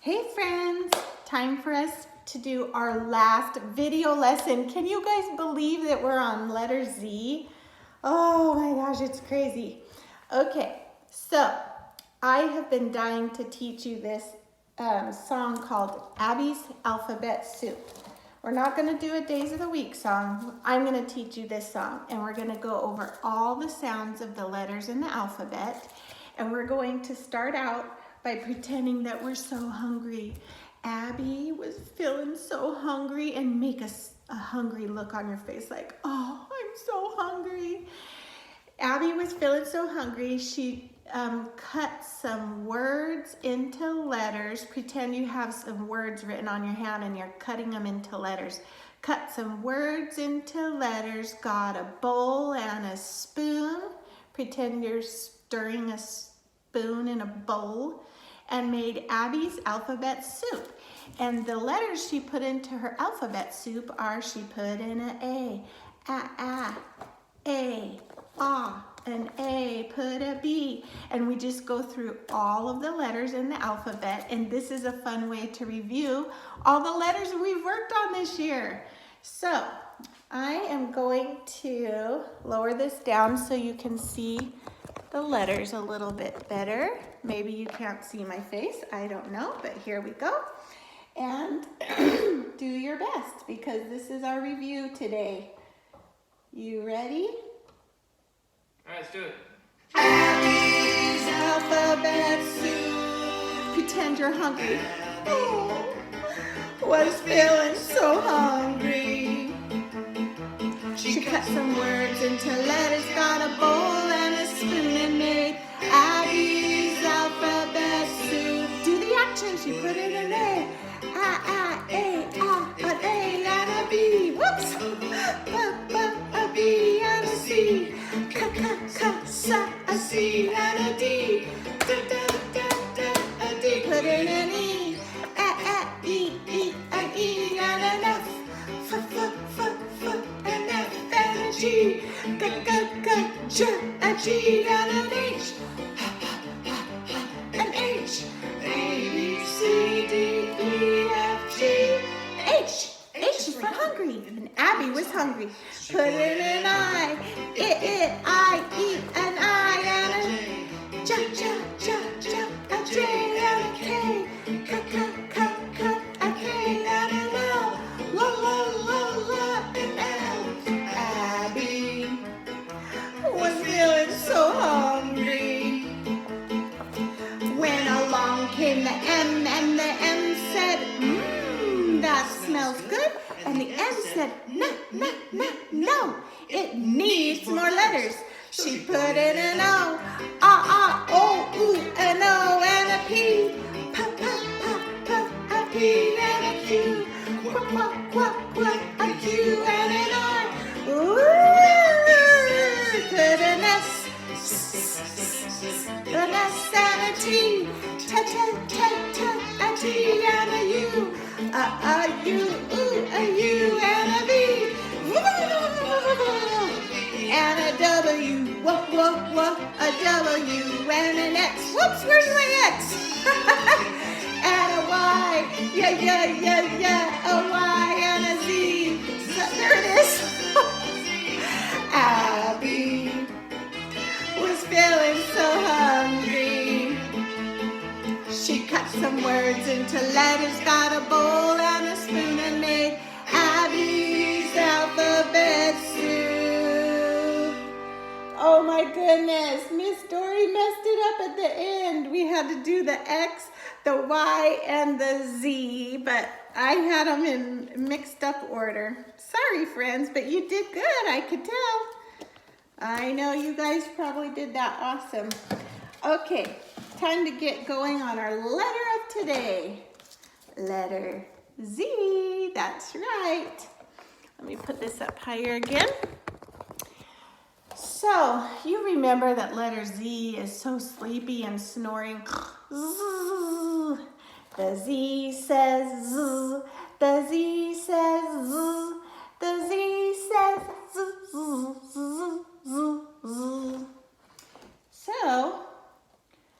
Hey friends, time for us to do our last video lesson. Can you guys believe that we're on letter Z? Oh my gosh, it's crazy. Okay, so I have been dying to teach you this song called Abby's Alphabet Soup. We're not going to do a Days of the Week song. I'm going to teach you this song, and we're going to go over all the sounds of the letters in the alphabet, and we're going to start out by pretending that we're so hungry. Abby was feeling so hungry, and make a hungry look on your face like, oh, I'm so hungry. Abby was feeling so hungry, she cut some words into letters. Pretend you have some words written on your hand and you're cutting them into letters. Cut some words into letters, got a bowl and a spoon. Pretend you're stirring a spoon in a bowl, and made Abby's alphabet soup. And the letters she put into her alphabet soup are, she put in an A, an A, put a B. And we just go through all of the letters in the alphabet, and this is a fun way to review all the letters we've worked on this year. So I am going to lower this down so you can see the letters a little bit better. Maybe you can't see my face, I don't know, but here we go. And do your best, because this is our review today. You ready? All right, let's do it. Abby's alphabet soup. Pretend you're hungry. Oh, was feeling so hungry. She cut some words into letters, got a bowl and a spoon, and made Abby's alphabet soup. Do the action. She put in an A, an A and a B. Whoops. A B and a C. A C and a D. A D. Put in an E, an E and an F. An F and a G. A G and an H. An H. A B C D E F G. H. H is for hungry. And Abby was hungry. Put in an I. I, E, an I and a J. A J and a K. A K and an L. An L. Abby was feeling so hungry. When along came the M, and the M said, that smells good. And the M said, no, it needs more letters. She put in an O, an O and a P, a P and a Q, a Q and an R. Ooh, put an S and a T, a T and a U, a U and a V, and a W, a W and an X. Whoops, where's my X? And a Y, yeah, a Y and a Z. So, there it is. Abby was feeling so hungry. She cut some words into letters, got a bowl and a spoon, and made Abby's alphabet soup. Oh my goodness, Miss Dory messed it up at the end. We had to do the X, the Y, and the Z, but I had them in mixed up order. Sorry, friends, but you did good, I could tell. I know you guys probably did that awesome. Okay, time to get going on our letter of today. Letter Z, that's right. Let me put this up higher again. So, you remember that letter Z is so sleepy and snoring. The Z says Z, the Z says Z, the Z says Z. So,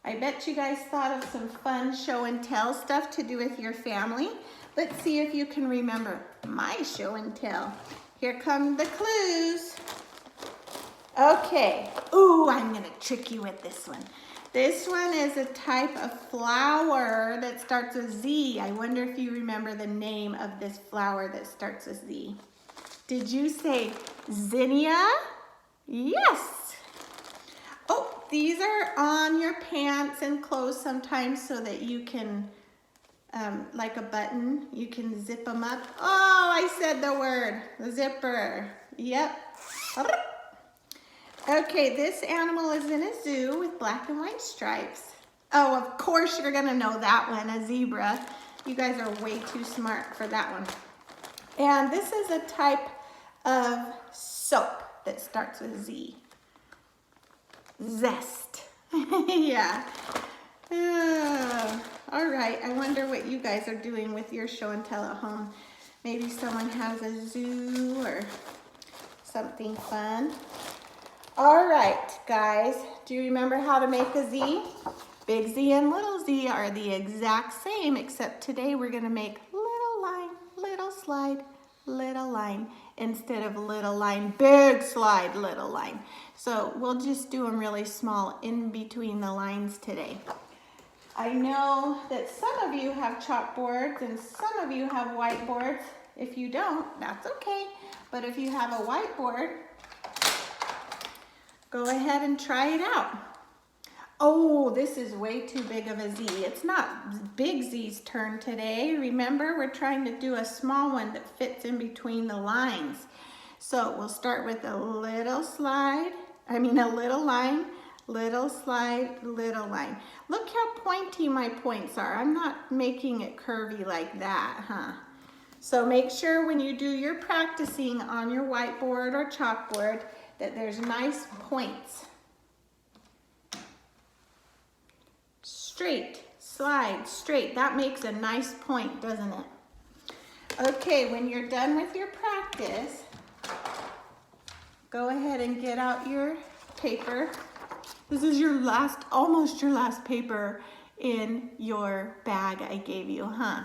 I bet bet you guys thought of some fun show and tell stuff to do with your family. Let's see if you can remember my show and tell. Here come the clues. Okay. Ooh, I'm gonna trick you with this one. This one is a type of flower that starts with Z. I wonder if you remember the name of this flower that starts with Z. Did you say zinnia? Yes. Oh, these are on your pants and clothes sometimes so that you can, like a button, you can zip them up. Oh, I said the word, zipper. Yep. Okay, this animal is in a zoo with black and white stripes. Oh, of course you're gonna know that one, a zebra. You guys are way too smart for that one. And this is a type of soap that starts with Z. Zest. Yeah. All right, I wonder what you guys are doing with your show and tell at home. Maybe someone has a zoo or something fun. All right, guys, do you remember how to make a Z? Big Z and little z are the exact same, except today we're gonna make little line, little slide, little line, instead of little line, big slide, little line. So we'll just do them really small in between the lines today. I know that some of you have chalkboards and some of you have whiteboards. If you don't, that's okay. But if you have a whiteboard, go ahead and try it out. Oh, this is way too big of a Z. It's not Big Z's turn today. Remember, we're trying to do a small one that fits in between the lines. So we'll start with a little slide, a little line, little slide, little line. Look how pointy my points are. I'm not making it curvy like that, huh? So make sure when you do your practicing on your whiteboard or chalkboard that there's nice points. Straight, slide, straight. That makes a nice point, doesn't it? Okay, when you're done with your practice, go ahead and get out your paper. This is your almost your last paper in your bag I gave you, huh?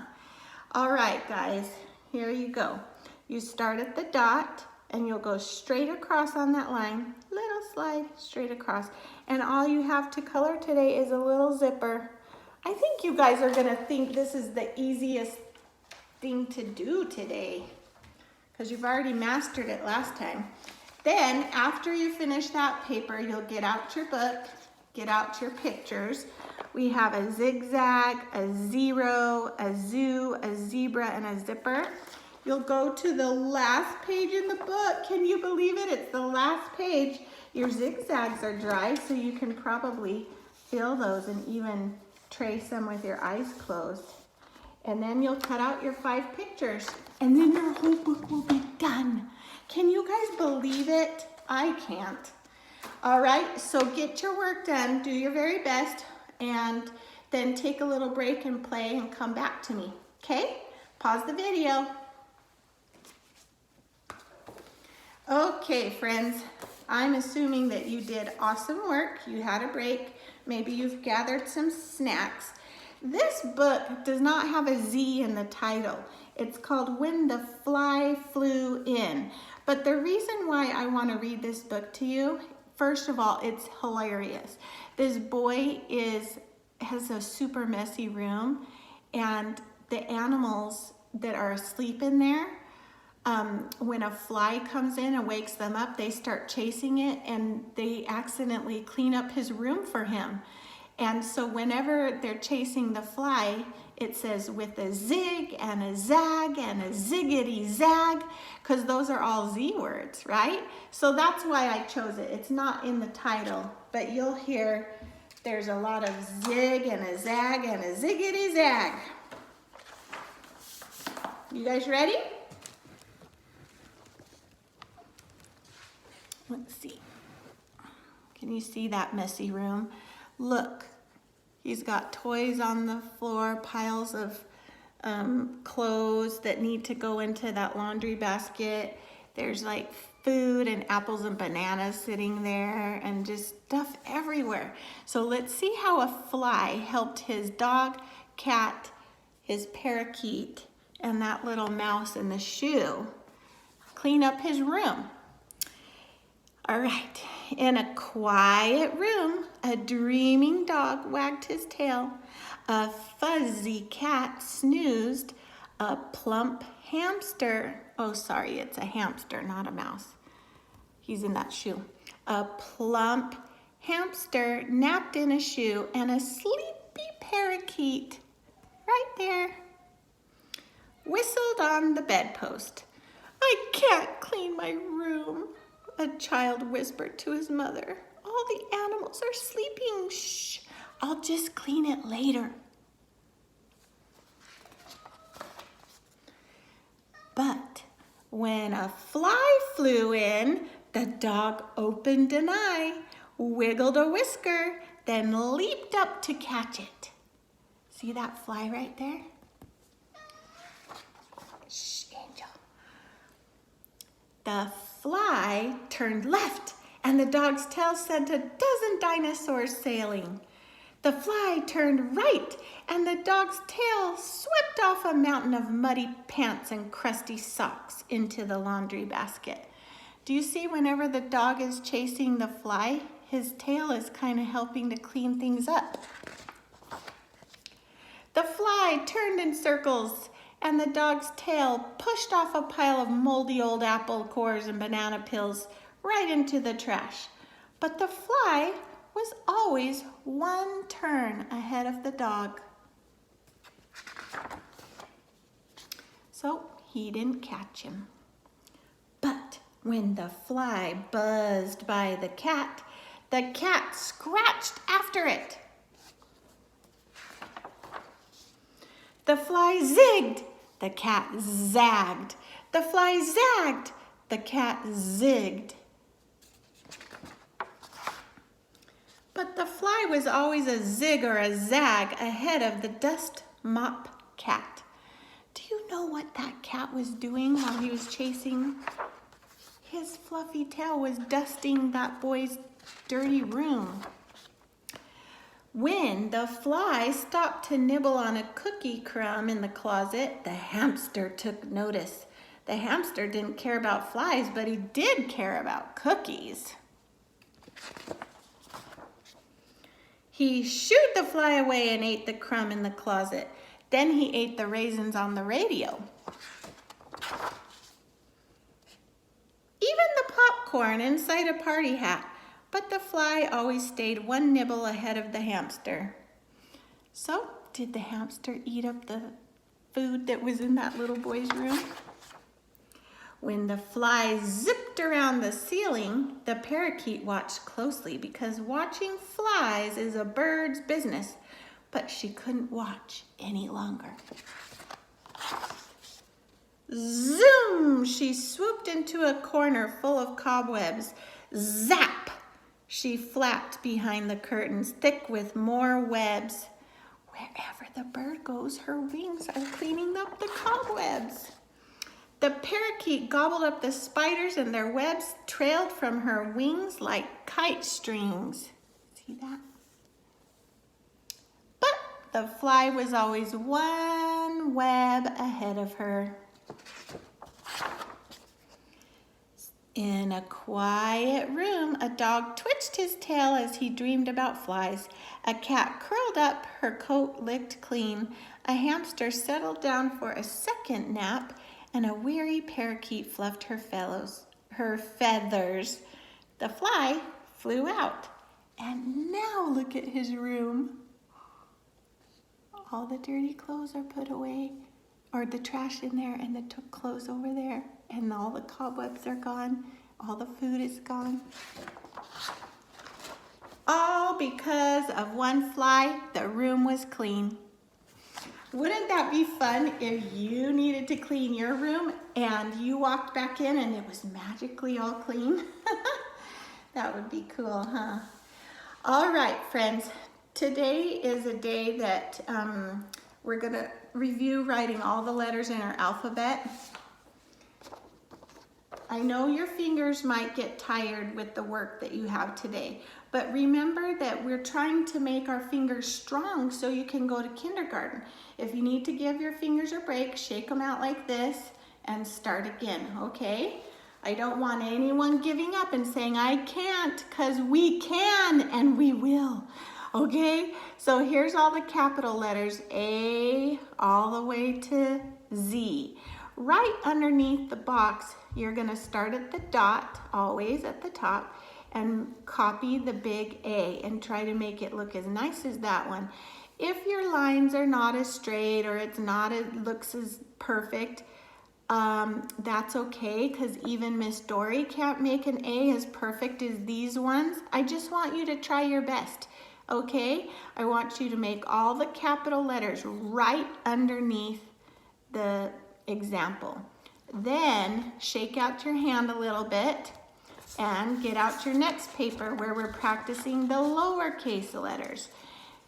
All right, guys, here you go. You start at the dot and you'll go straight across on that line, little slide, straight across. And all you have to color today is a little zipper. I think you guys are gonna think this is the easiest thing to do today because you've already mastered it last time. Then after you finish that paper, you'll get out your book, get out your pictures. We have a zigzag, a zero, a zoo, a zebra, and a zipper. You'll go to the last page in the book. Can you believe it? It's the last page. Your zigzags are dry, so you can probably fill those and even trace them with your eyes closed. And then you'll cut out your 5 pictures, and then your whole book will be done. Can you guys believe it? I can't. All right, so get your work done, do your very best, and then take a little break and play and come back to me, okay? Pause the video. Okay, friends, I'm assuming that you did awesome work. You had a break. Maybe you've gathered some snacks. This book does not have a Z in the title. It's called When the Fly Flew In. But the reason why I want to read this book to you, first of all, it's hilarious. This boy has a super messy room, and the animals that are asleep in there, when a fly comes in and wakes them up, they start chasing it and they accidentally clean up his room for him. And so whenever they're chasing the fly, it says with a zig and a zag and a ziggity zag, because those are all Z words, right? So that's why I chose it. It's not in the title, but you'll hear there's a lot of zig and a zag and a ziggity zag. You guys ready? Let's see. Can you see that messy room? Look, he's got toys on the floor, piles of clothes that need to go into that laundry basket. There's like food and apples and bananas sitting there and just stuff everywhere. So let's see how a fly helped his dog, cat, his parakeet, and that little mouse in the shoe clean up his room. All right, in a quiet room, a dreaming dog wagged his tail, a fuzzy cat snoozed, a plump hamster, oh sorry, it's a hamster, not a mouse. He's in that shoe. A plump hamster napped in a shoe, and a sleepy parakeet right there whistled on the bedpost. I can't clean my room, a child whispered to his mother. All the animals are sleeping. Shh, I'll just clean it later. But when a fly flew in, the dog opened an eye, wiggled a whisker, then leaped up to catch it. See that fly right there? Shh, Angel. The fly turned left, and the dog's tail sent a dozen dinosaurs sailing. The fly turned right, and the dog's tail swept off a mountain of muddy pants and crusty socks into the laundry basket. Do you see whenever the dog is chasing the fly, his tail is kind of helping to clean things up? The fly turned in circles, and the dog's tail pushed off a pile of moldy old apple cores and banana peels right into the trash. But the fly was always one turn ahead of the dog. So he didn't catch him. But when the fly buzzed by the cat scratched after it. The fly zigged, the cat zagged. The fly zagged, the cat zigged. But the fly was always a zig or a zag ahead of the dust mop cat. Do you know what that cat was doing while he was chasing? His fluffy tail was dusting that boy's dirty room. When the fly stopped to nibble on a cookie crumb in the closet, the hamster took notice. The hamster didn't care about flies, but he did care about cookies. He shooed the fly away and ate the crumb in the closet. Then he ate the raisins on the radio. Even the popcorn inside a party hat. But the fly always stayed one nibble ahead of the hamster. So, did the hamster eat up the food that was in that little boy's room? When the fly zipped around the ceiling, the parakeet watched closely because watching flies is a bird's business, but she couldn't watch any longer. Zoom! She swooped into a corner full of cobwebs. Zap! She flapped behind the curtains, thick with more webs. Wherever the bird goes, her wings are cleaning up the cobwebs. The parakeet gobbled up the spiders, and their webs trailed from her wings like kite strings. See that? But the fly was always one web ahead of her. In a quiet room, a dog twitched his tail as he dreamed about flies. A cat curled up, her coat licked clean. A hamster settled down for a second nap, and a weary parakeet fluffed her feathers. The fly flew out. And now look at his room. All the dirty clothes are put away, or the trash in there, and the clothes over there, and all the cobwebs are gone. All the food is gone. All because of one fly. The room was clean. Wouldn't that be fun if you needed to clean your room and you walked back in and it was magically all clean? That would be cool, huh? All right, friends. Today is a day that we're going to review writing all the letters in our alphabet. I know your fingers might get tired with the work that you have today, but remember that we're trying to make our fingers strong so you can go to kindergarten. If you need to give your fingers a break, shake them out like this and start again, okay? I don't want anyone giving up and saying, I can't, because we can and we will, okay? So here's all the capital letters, A all the way to Z. Right underneath the box, you're gonna start at the dot, always at the top, and copy the big A and try to make it look as nice as that one. If your lines are not as straight or it looks as perfect, that's okay, because even Miss Dory can't make an A as perfect as these ones. I just want you to try your best, okay? I want you to make all the capital letters right underneath the example. Then shake out your hand a little bit and get out your next paper where we're practicing the lowercase letters.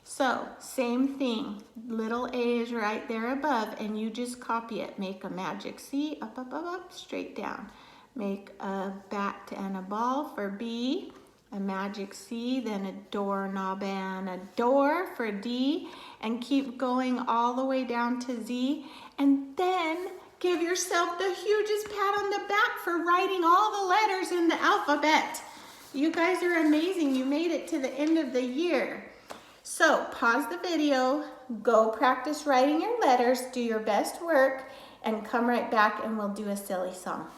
So same thing, little A is right there above and you just copy it. Make a magic C, up, up, up, up, straight down. Make a bat and a ball for B, a magic C, then a doorknob and a door for D, and keep going all the way down to Z, and then give yourself the hugest pat on the back for writing all the letters in the alphabet. You guys are amazing. You made it to the end of the year. So pause the video, go practice writing your letters, do your best work, and come right back and we'll do a silly song.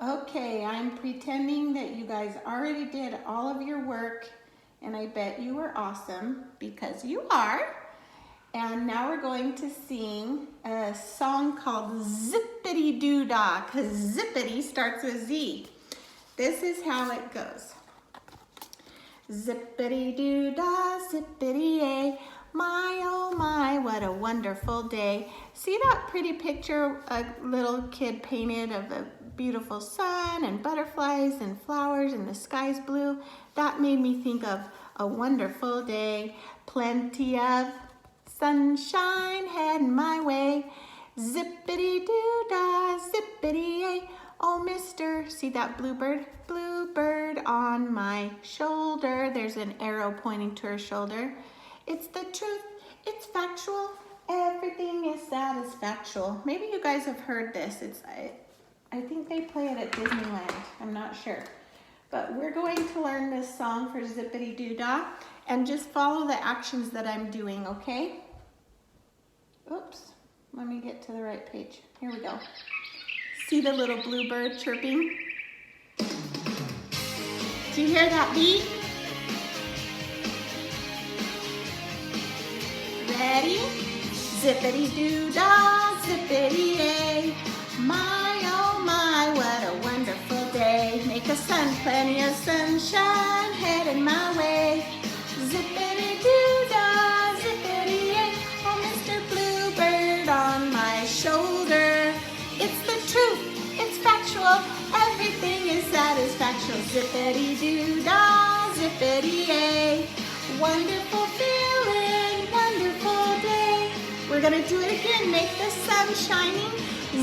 Okay, I'm pretending that you guys already did all of your work, and I bet you were awesome, because you are. And now we're going to sing a song called Zippity Doo Dah, because zippity starts with Z. This is how it goes. Zippity doo dah, zippity yay, my oh my, what a wonderful day. See that pretty picture a little kid painted of a beautiful sun and butterflies and flowers and the sky's blue? That made me think of a wonderful day. Plenty of sunshine heading my way. Zippity doo dah, zippity yay. Oh, mister, see that bluebird? Bluebird on my shoulder. There's an arrow pointing to her shoulder. It's the truth, it's factual, everything is satisfactual. Maybe you guys have heard this. I think they play it at Disneyland, I'm not sure. But we're going to learn this song for Zippity Doo Dah, and just follow the actions that I'm doing, okay? Oops, let me get to the right page. Here we go. See the little bluebird chirping? Do you hear that beat? Ready? Zippity doo dah, zippity yay. My oh my, what a wonderful day. Make a sun, plenty of sunshine heading my way. Zippity doo dah, zippity yay. Oh, Mr. Bluebird on my shoulder. It's the truth, it's factual, everything is satisfactual. Zippity doo dah, zippity yay. Wonderful feeling, wonderful day. We're gonna do it again, make the sun shining.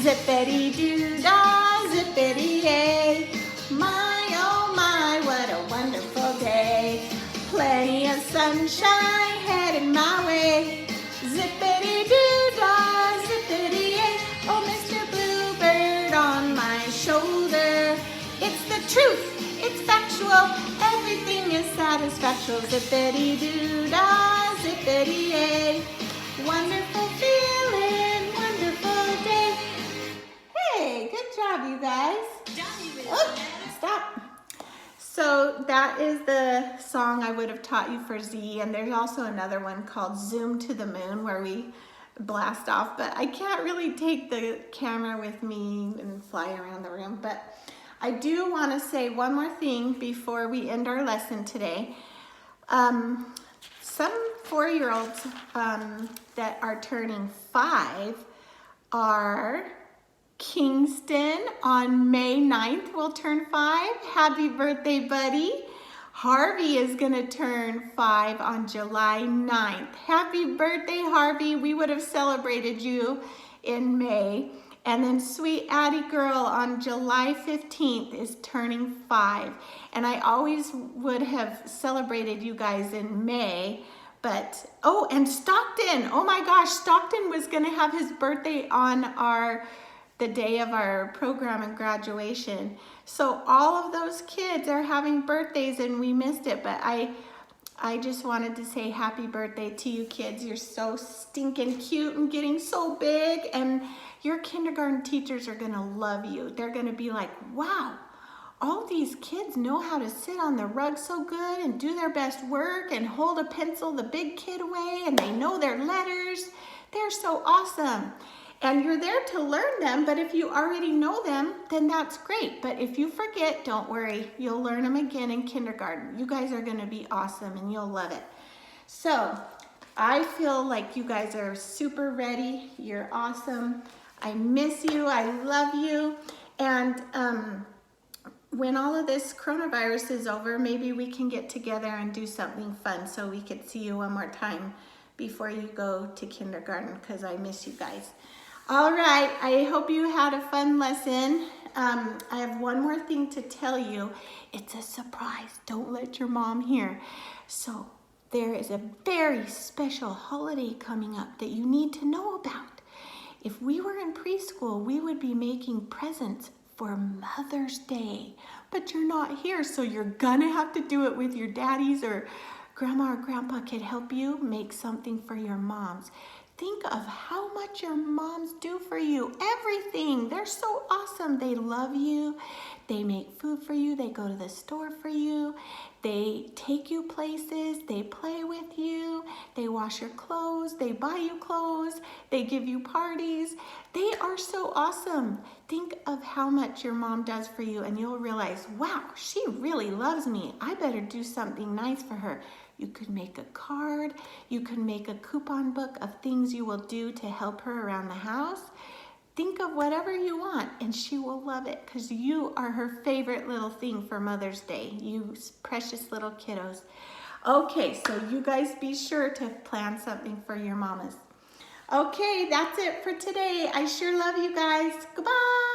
Zippity doo dah, zippity yay. My oh my, what a wonderful day. Plenty of sunshine heading my way. Zippity doo dah, zippity yay. Oh, Mr. Bluebird on my shoulder. It's the truth, it's factual, everything is satisfactual. Zippity doo dah, zippity yay. Wonderful feeling, wonderful day. Hey, good job, you guys. Oh, stop. So that is the song I would have taught you for Z, and there's also another one called Zoom to the Moon where we blast off, but I can't really take the camera with me and fly around the room. But I do want to say one more thing before we end our lesson today. Some 4-year-olds that are turning 5 are Kingston on May 9th will turn 5. Happy birthday, buddy. Harvey is gonna turn 5 on July 9th. Happy birthday, Harvey. We would have celebrated you in May. And then sweet Addie girl on July 15th is turning 5. And I always would have celebrated you guys in May, but, oh, and Stockton, oh my gosh, Stockton was gonna have his birthday on the day of our program and graduation. So all of those kids are having birthdays and we missed it, but I just wanted to say happy birthday to you kids. You're so stinking cute and getting so big, and your kindergarten teachers are gonna love you. They're gonna be like, wow, all these kids know how to sit on the rug so good and do their best work and hold a pencil the big kid way, and they know their letters. They're so awesome. And you're there to learn them, but if you already know them, then that's great. But if you forget, don't worry. You'll learn them again in kindergarten. You guys are gonna be awesome and you'll love it. So I feel like you guys are super ready. You're awesome. I miss you, I love you. And when all of this coronavirus is over, maybe we can get together and do something fun so we could see you one more time before you go to kindergarten, because I miss you guys. All right, I hope you had a fun lesson. I have one more thing to tell you. It's a surprise. Don't let your mom hear. So there is a very special holiday coming up that you need to know about. If we were in preschool, we would be making presents for Mother's Day, but you're not here, so you're gonna have to do it with your daddies, or Grandma or Grandpa could help you make something for your moms. Think of how much your moms do for you. Everything. They're so awesome. They love you. They make food for you. They go to the store for you. They take you places. They play with you. They wash your clothes. They buy you clothes. They give you parties. They are so awesome. Think of how much your mom does for you, and you'll realize, wow, she really loves me. I better do something nice for her. You could make a card. You could make a coupon book of things you will do to help her around the house. Think of whatever you want, and she will love it, because you are her favorite little thing for Mother's Day, you precious little kiddos. Okay, so you guys be sure to plan something for your mamas. Okay, that's it for today. I sure love you guys. Goodbye.